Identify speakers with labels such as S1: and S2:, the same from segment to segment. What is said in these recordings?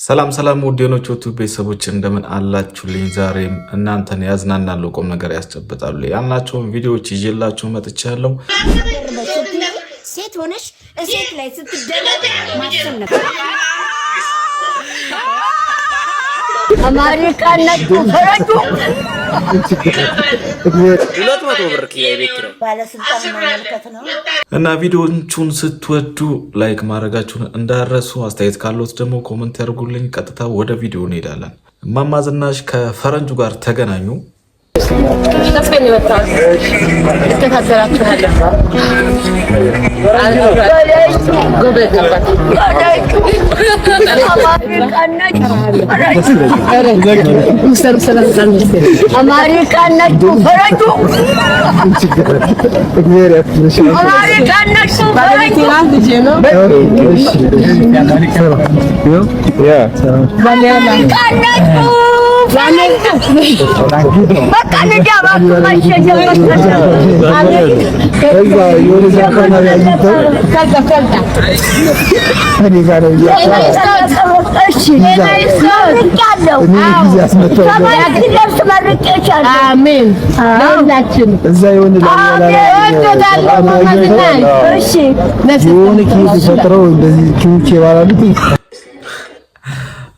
S1: ሰላም ሰላም ውዴኖች ዩቲዩብ ቤተሰቦች እንደምን አላችሁልኝ? ዛሬም እናንተን ያዝናናሉ ቁም ነገር ያስጨብጣሉ ያልናቸውን ቪዲዮዎች ይዤላችሁ መጥቻለሁ።
S2: ሴት ሆነሽ እሴት ላይ ስትደረግ ማሰብ ነበር። አማሪካነት ፈረጁ
S3: 200 ብር የቤት ነው
S2: ባለስልጣን ማመልከት ነው።
S1: እና ቪዲዮቹን ስትወዱ ላይክ ማድረጋችሁን እንዳረሱ፣ አስተያየት ካሉት ደግሞ ኮሜንት ያርጉልኝ። ቀጥታ ወደ ቪዲዮ እንሄዳለን። እማማ ዝናሽ ከፈረንጁ ጋር ተገናኙ።
S4: ተስፈኝ ወጣው ተከታተላችኋለሁ።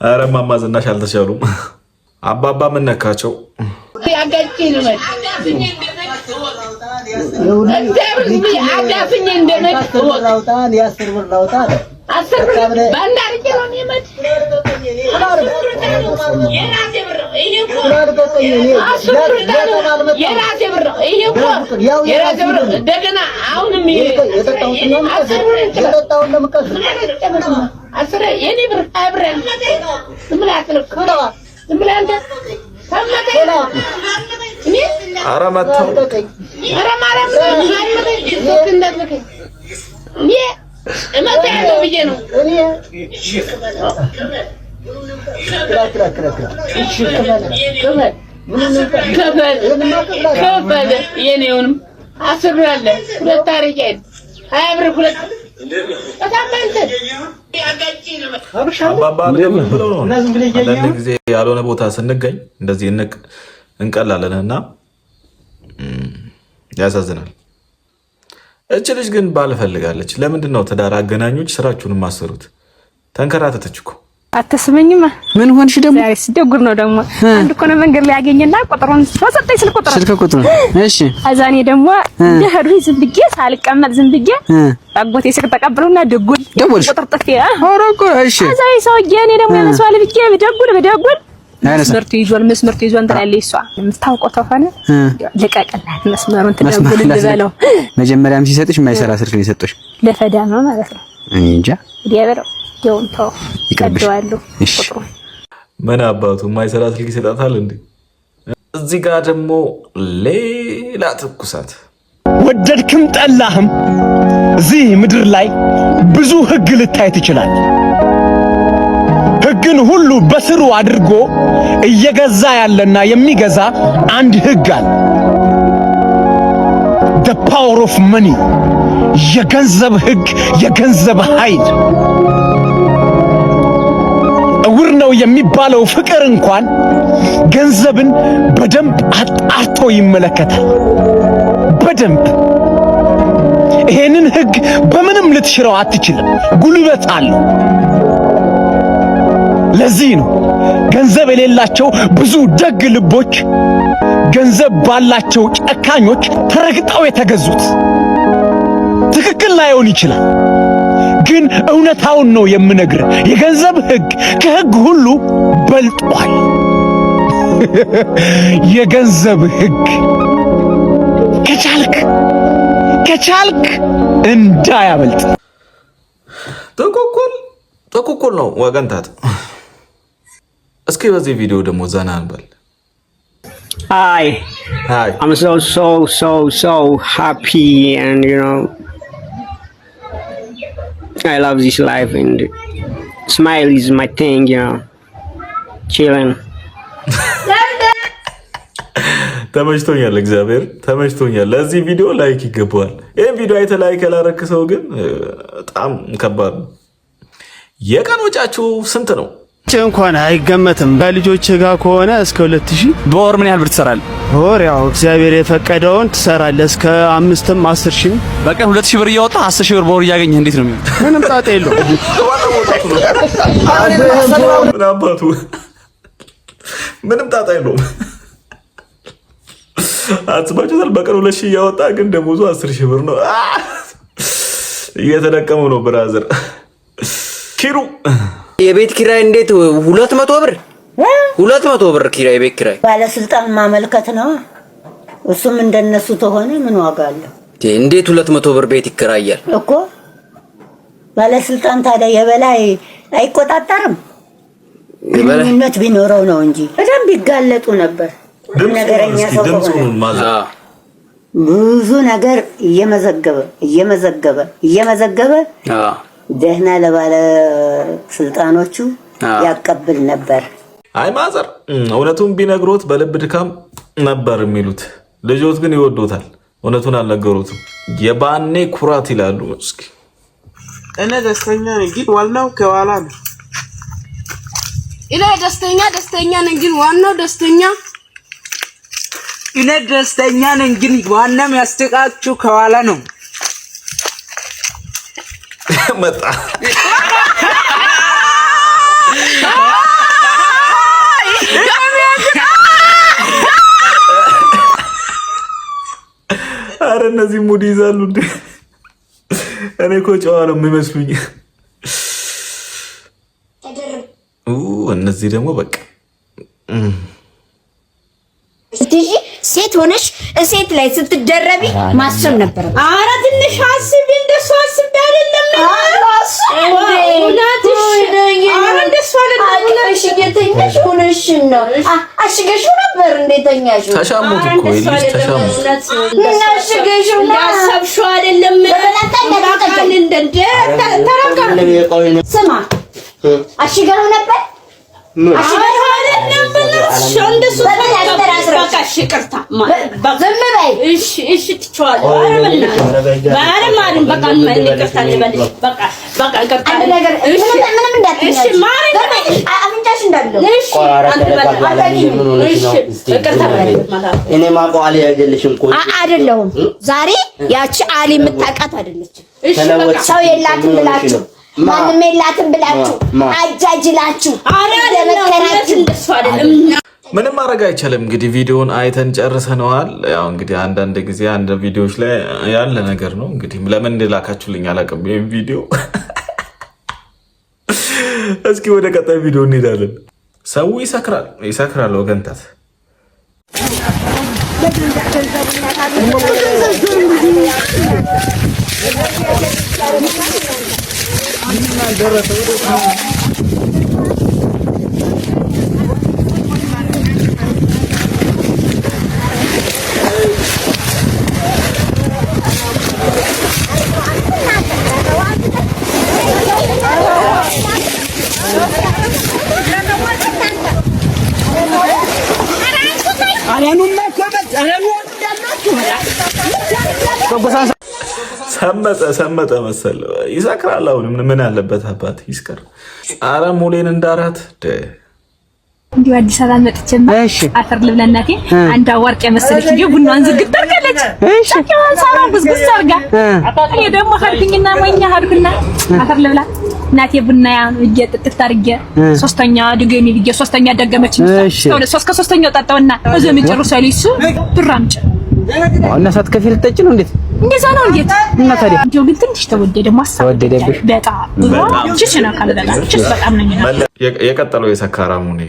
S1: ኧረ እማማ ዝናሽ አልተሻሉም። አባባ ምን ነካቸው? ኧረ መተው አንዳንድ ጊዜ ያልሆነ ቦታ ስንገኝ እንደዚህ እንቀላለንና ያሳዝናል። እች ልጅ ግን ባል ፈልጋለች። ለምንድን ነው ትዳር አገናኞች ስራችሁን ማሰሩት? ተንከራተተች እኮ።
S4: አትስመኝማ።
S5: ምን ሆንሽ ደግሞ?
S4: ዛሬ ሲደጉር ነው ደግሞ አንድ እኮ ነው መንገድ ላይ ያገኘና ቁጥሩን ሰጠኝ። ስልክ ቁጥሩ
S5: እሺ።
S4: አዛኔ ደግሞ ደህሩ ዝም ብዬ ሳልቀመጥ ዝም ብዬ አጎቴ ስልክ ተቀበሉና ደጉል ቁጥር ጥፌ
S5: አረቆ እሺ።
S4: አዛይ ሰውዬ እኔ ደግሞ ያነሳዋል ብዬ በደጉል መስመርቱ ይዟል እንትን ያለ እሷ የምታውቀው ተሆነ ልቀቅላት መስመሩን ትደጉል ልበለው።
S5: መጀመሪያም ሲሰጥሽ የማይሰራ ስልክ ነው የሰጠሽ።
S4: ለፈዳ ነው ማለት ነው።
S5: እንጃ
S4: ዲያበረው ጆንቶ ይቀደዋሉ። ቁጥሩ
S1: ምን አባቱ የማይሰራ ስልክ ይሰጣታል እንዴ? እዚህ ጋር ደግሞ ሌላ ትኩሳት።
S6: ወደድክም ጠላህም እዚህ ምድር ላይ ብዙ ህግ ልታይ ትችላለህ። ህግን ሁሉ በስሩ አድርጎ እየገዛ ያለና የሚገዛ አንድ ህግ አለ። the power of money የገንዘብ ህግ፣ የገንዘብ ኃይል። እውር ነው የሚባለው ፍቅር እንኳን ገንዘብን በደንብ አጣርቶ ይመለከታል። በደንብ ይሄንን ህግ በምንም ልትሽረው አትችልም። ጉልበት አለው። ለዚህ ነው ገንዘብ የሌላቸው ብዙ ደግ ልቦች ገንዘብ ባላቸው ጨካኞች ተረግጠው የተገዙት። ትክክል ላይሆን ይችላል፣ ግን እውነታውን ነው የምነግርህ። የገንዘብ ህግ ከህግ ሁሉ በልጧል። የገንዘብ ህግ ከቻልክ እንዳያበልጥ።
S1: ተኩኩል ነው ወገንታት። እስኪ በዚህ ቪዲዮ ደግሞ ዘና እንበል።
S3: Hi. I'm so happy, and I love this life, and smile is my thing, chilling.
S1: ተመችቶኛል፣ እግዚአብሔር ተመችቶኛል። ለዚህ ቪዲዮ ላይክ ይገባዋል። ይሄን ቪዲዮ አይተ ላይክ ያላረክ ሰው ግን በጣም ከባድ ነው። የቀን ወጫችሁ ስንት ነው?
S7: እንኳን አይገመትም በልጆች ጋር ከሆነ እስከ 2000
S5: በወር ምን ያህል ብር ትሰራለህ?
S7: በወር ያው እግዚአብሔር የፈቀደውን ትሰራለህ እስከ 5ም 10ሺህ
S5: በቀን 2000 ብር እያወጣ 10000 ብር በወር እያገኘህ እንዴት ነው የሚሆነው?
S7: ምንም ጣጣ የለውም።
S1: ምንም ጣጣ የለውም። አትስባችሁታል? በቀን 2000 እያወጣ ግን ደሞዙ 10000 ብር ነው። እየተደቀሙ ነው ብራዘር ኪሩ።
S8: የቤት ኪራይ እንዴት 200 ብር 200 ብር ኪራይ የቤት ኪራይ
S2: ባለስልጣን ማመልከት ነው። እሱም እንደነሱ ተሆነ ምን ዋጋ አለው?
S8: እንዴት 200 ብር ቤት ይከራያል
S2: እኮ? ባለስልጣን ታዲያ የበላይ አይቆጣጠርም? ግንኙነት ቢኖረው ነው እንጂ በደንብ ይጋለጡ ነበር። ነገረኛ ሰው ብዙ ነገር እየመዘገበ ደህና ለባለ ስልጣኖቹ ያቀብል ነበር።
S1: አይ ማዘር እውነቱን ቢነግሩት በልብ ድካም ነበር የሚሉት። ልጆት ግን ይወዱታል። እውነቱን አልነገሩትም። የባኔ ኩራት ይላሉ። እስኪ
S9: እኔ ደስተኛ ነኝ ግን ዋናው ከኋላ ነው።
S10: እኔ ደስተኛ ነኝ ግን ዋናው ደስተኛ
S9: እኔ ደስተኛ ነኝ ግን ዋናው ያስተቃችሁ ከኋላ ነው።
S1: መጣ አረ እነዚህ ሙድ ይዛሉ እንዴ? እኔ እኮ ጨዋ ነው የሚመስሉኝ። እነዚህ ደግሞ በቃ
S2: ሴት ሆነሽ ሴት ላይ ስትደረቢ ማሰብ ነበር።
S4: አረ ትንሽ አስቢ። እንደሱ አስቢ አይደለም
S2: አሽገሽው ነበር እንደተኛሽ
S1: ተሻሙት እኮ ይልሽ ተሻሙት
S2: አሽገሽው
S4: ያሰብሽው አይደለም።
S2: ስማ አሽገው ነበር አይደለሁም። ዛሬ ያቺ አሊ የምታውቃት አይደለችም። ሰው የላትም ብላችሁ ማንም የላትም ብላችሁ አጃጅላችሁ
S1: ምንም ማድረግ አይቻልም። እንግዲህ ቪዲዮውን አይተን ጨርሰነዋል። ያው እንግዲህ አንዳንድ ጊዜ አንድ ቪዲዮዎች ላይ ያለ ነገር ነው። እንግዲህ ለምን እንደላካችሁልኝ አላውቅም ይሄን ቪዲዮ። እስኪ ወደ ቀጣይ ቪዲዮ እንሄዳለን። ሰው ይሰክራል ወገንታት ሰመጠ መሰል ይሰክራል። አሁን ምን አለበት አባት ይስከር። አረ ሙሌን እንዳራት
S4: እንዲሁ አዲስ አበባ መጥቼማ አፈር ልብላ እናቴ አንድ አዋርቅ የመሰለች እንዲሁ ቡናዋን ዝግት አድርጋለች። እሺ ሳራ ጉዝጉዝ አድርጋ እኔ ደግሞ ሀድኩኝና ሞኛ ሀድኩና አፈር ልብላ እናቴ ቡናያ እየጥጥት አድርጌ ሶስተኛ ድገሚ ልጅ ሶስተኛ ደገመች። ሶስት ከሶስተኛው ጠጣውና እዚሁ የሚጨርሰው ልጅ ብር አምጪ
S5: እና ሳትከፊል ልትጠጪ ነው እንዴት?
S4: እንደዛ ነው እንዴት? እና ታዲያ እንደው ግን ትንሽ ተወደደ
S5: ተወደደብሽ
S4: በጣም ችሽ ነው ካልበላ ችሽ በጣም ነው የሚለው።
S1: የቀጠለው የሰካራሙ ነው።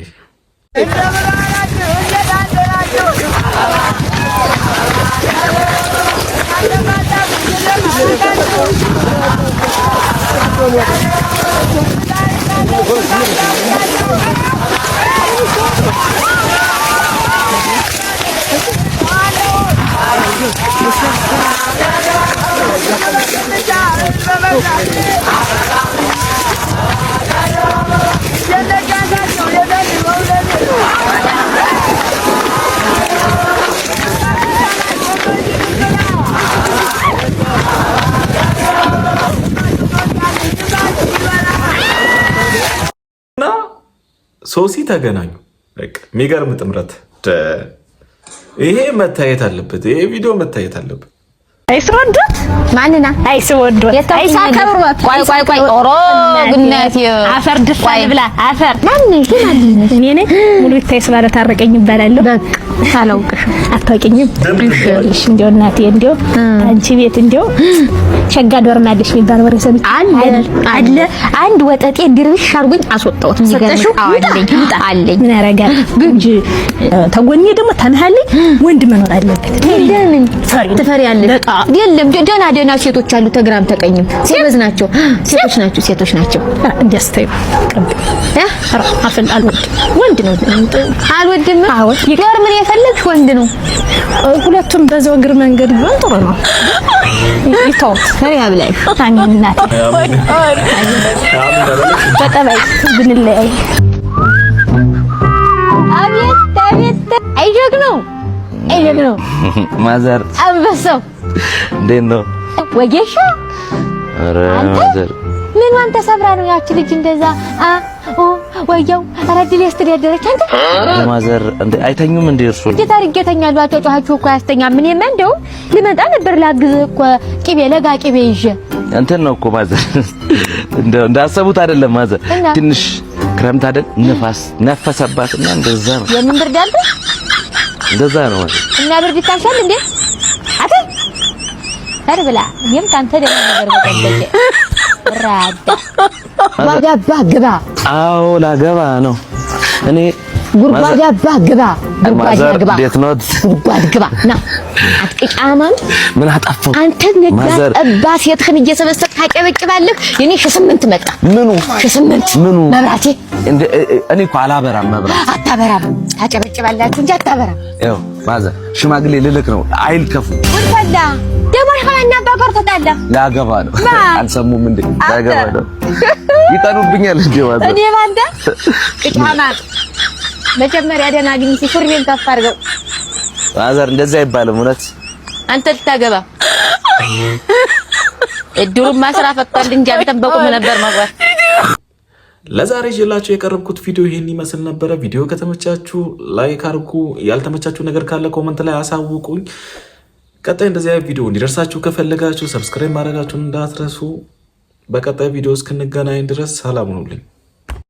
S1: ሶሲ ተገናኙ። በቃ የሚገርም ጥምረት። ይሄ መታየት አለበት። ይሄ ቪዲዮ መታየት አለበት።
S4: አይስወዶት ማንና አይስወዶት አይሳከብሩት ቆይ ኦሮ ግነት አፈር ድፋል ብላ አፈር ማን እኔ ነኝ ሙሉ ይታይ ስላለ ታረቀኝ ይባላል። በቃ ታላውቅሽ አታውቂኝም። እሺ እንደው እናቴ እንደው አንቺ ቤት እንደው ሸጋ ዶርማለሽ የሚባል ወሬ ሰምቼ አለ አንድ ወጠጤ እንድርሽ አርጉኝ አስወጣሁት። የሚገርምሽ አለኝ ምን ያረጋል እንጂ ተጎኔ ደግሞ ተንሃልኝ ወንድ መኖር አለበት። ለምን ትፈሪያለሽ? የለም ደህና ሴቶች አሉ። ተግራም ተቀኝም ሴቶች ናቸው። ሴቶች ናቸው። እንደስተይ አፈል አልወድም። ወንድ ነው አልወድም። አዎ ይገር ምን የፈለግሽ ወንድ ነው። ሁለቱም በዛው እግር መንገድ ቢሆን ጥሩ ነው። ይተው ፈሪያ ብላሽ ታንናት በጠባይ ብንለያይ አቤት አይጀግነው
S11: ማዘር
S2: አንበሳው
S11: እንዴት ነው
S2: ወጌሻ?
S11: ኧረ ማዘር
S2: ምን ዋንተ ሰብራ ነው ያቺ ልጅ እንደዛ ወየው አራድል ያስተዳደረች አንተ
S11: ማዘር እንዴ አይተኙም እንዴ እርሱ
S2: እንዴት አድርጌ ተኛሉ? አጫጫችሁ እኮ ያስተኛም። ምን እንደው ልመጣ ነበር ላግዝህ እኮ ቅቤ ለጋ ቅቤ ይዤ
S11: እንትን ነው እኮ ማዘር እንዳሰቡት አይደለም ማዘር ትንሽ ክረምት አይደል ንፋስ ነፈሰባትና እንደዛ ነው።
S2: የምን ብርድ አለ?
S11: እንደዛ ነው
S2: እና ብርድ ይታሻል እንዴ አተ ተርብላ እኔም ካንተ ደህና ነገር በቀደደ ራዳ ዋጋባ ግባ።
S11: አዎ ላገባ ነው እኔ
S2: ጉርጓዳባ ግባ። ጉርጓዳ ግባ።
S11: እንዴት ነው
S2: ጉርጓድ ግባ ና አትቅጫማም።
S11: ምን አጣፈው
S2: አንተ ነጋ ጠባ ሴትህን እየሰበሰብክ ታጨበጭባለህ። የኔ ሺ8 መጣ።
S11: ምኑ
S2: ሺ8
S11: ምኑ
S2: መብራቴ
S11: እኔ እኮ አላበራም። መብራት
S2: አታበራም። ታጨበጭባላችሁ እንጂ አታበራም።
S11: ያው ማዘር ሽማግሌ ልልክ ነው አይል ከፉ
S2: ወንፈላ ደሞሽ ማና ባገር ተጣላ
S11: ላገባ ነው። አልሰሙም እንዴ? ላገባ ነው። ይጠኑብኛል እንዴ ማዘር?
S2: እኔ ባንተ ቅጫማ መጀመሪያ ደህና ግን ሱሪን ከፍ አድርገው
S11: ማዘር እንደዚህ አይባልም። እውነት
S2: አንተ ልታገባ እድሩን ማስራ ፈቀል እንጂ አንተም በቁም ነበር መግባት።
S1: ለዛሬ ይዤላችሁ የቀረብኩት ቪዲዮ ይሄን ይመስል ነበረ። ቪዲዮ ከተመቻችሁ ላይክ አድርጉ። ያልተመቻችሁ ነገር ካለ ኮመንት ላይ አሳውቁኝ። ቀጣይ እንደዚህ አይነት ቪዲዮ እንዲደርሳችሁ ከፈለጋችሁ ሰብስክራይብ ማድረጋችሁን እንዳትረሱ። በቀጣይ ቪዲዮ እስክንገናኝ ድረስ ሰላም ሁኑልኝ።